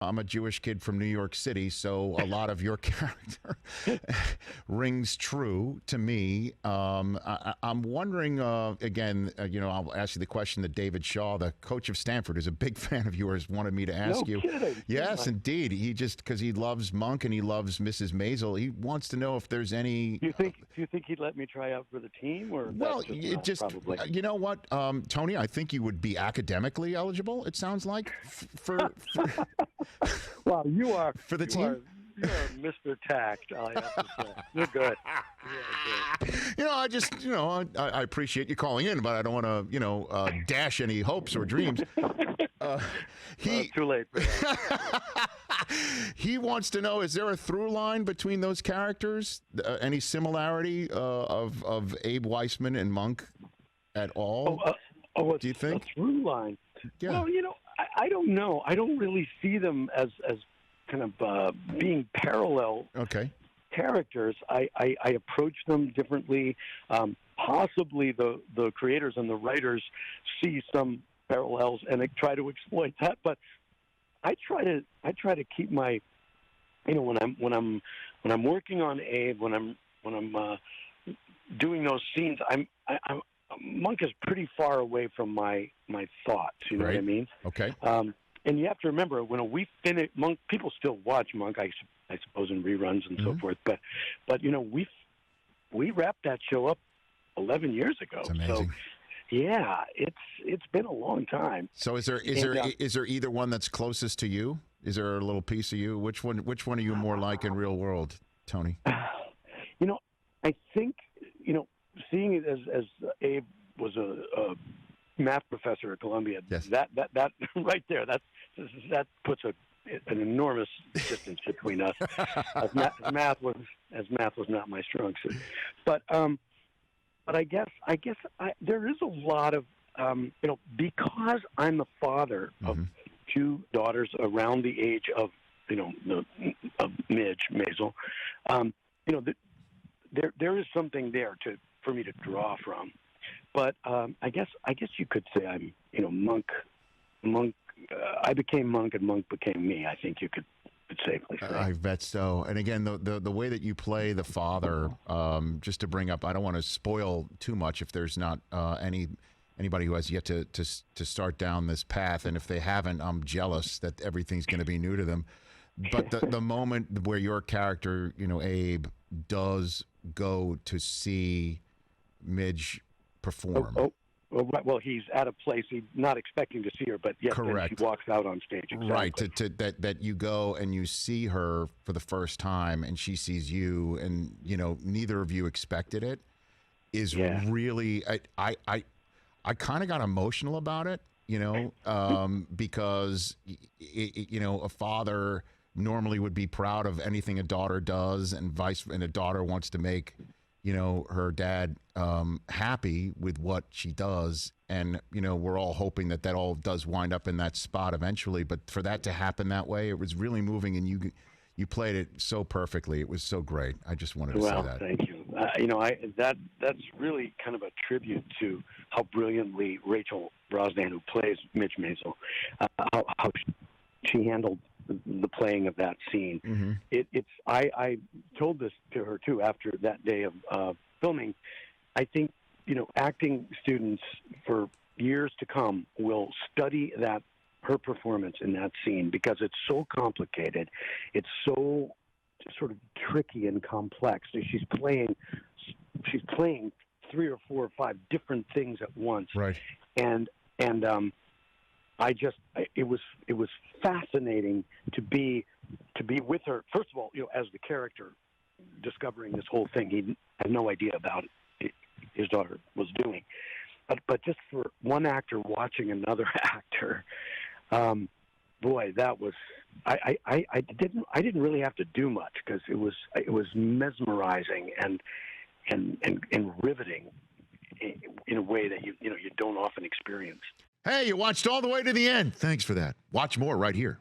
I'm a Jewish kid from New York City, so a lot of your character rings true to me. I'm wondering, again, I'll ask you the question that David Shaw, the coach of Stanford, is a big fan of yours, wanted me to ask you. Kidding. Yes, indeed. He just, because he loves Monk and he loves Mrs. Maisel, he wants to know if there's any... Do you think he'd let me try out for the team? Or well, probably. You know what, Tony, I think you would be academically eligible, it sounds like, for Well, you are for the team. You are Mr. Tact. I have to say, you're good. I appreciate you calling in, but I don't want to, dash any hopes or dreams. Too late for that. He wants to know: is there a through line between those characters? Any similarity of Abe Weissman and Monk at all? Do you think a through line? Yeah. Well, I don't know. I don't really see them as kind of being parallel characters. I approach them differently. Possibly the creators and the writers see some parallels and they try to exploit that. But I try to keep my, when I'm working on Abe, when I'm doing those scenes, Monk is pretty far away from my thoughts. You know what I mean? Okay. And you have to remember, when we finish Monk, people still watch Monk, I suppose, in reruns and so forth. But we wrapped that show up 11 years ago. That's amazing. So yeah, it's been a long time. So is there either one that's closest to you? Is there a little piece of you? Which one are you more like in real world, Tony? I think seeing it as Abe was a math professor at Columbia. Yes. That right there. That puts an enormous distance between us. As math was not my strong suit. But I guess there is a lot of because I'm the father of two daughters around the age of of Midge Maisel. There is something there for me to draw from. But I guess you could say I'm Monk. I became Monk and Monk became me. I think you could safely say. I bet so. And again, the way that you play the father, just to bring up, I don't want to spoil too much if there's not anybody who has yet to start down this path, and if they haven't, I'm jealous that everything's going to be new to them. But the moment where your character, Abe, does go to see Midge perform. Well, he's at a place he's not expecting to see her, but yes, correct. She walks out on stage. Exactly. Right, that you go and you see her for the first time, and she sees you, and neither of you expected it. Is really I kind of got emotional about it, because a father normally would be proud of anything a daughter does, and a daughter wants to make her dad happy with what she does, and we're all hoping that all does wind up in that spot eventually. But for that to happen that way, it was really moving, and you played it so perfectly. It was so great. I just wanted to say that. Well, thank you. That's really kind of a tribute to how brilliantly Rachel Brosnan, who plays Midge Maisel, how she handled the playing of that scene. Mm-hmm. I told this to her too after that day of filming. I think acting students for years to come will study her performance in that scene because it's so complicated. It's so sort of tricky and complex. She's playing 3 or 4 or 5 different things at once. Right. And it was fascinating to be with her. First of all, as the character discovering this whole thing, he had no idea about it, his daughter was doing. But just for one actor watching another actor, boy, that was I didn't really have to do much because it was mesmerizing and riveting in a way that you don't often experience. Hey, you watched all the way to the end. Thanks for that. Watch more right here.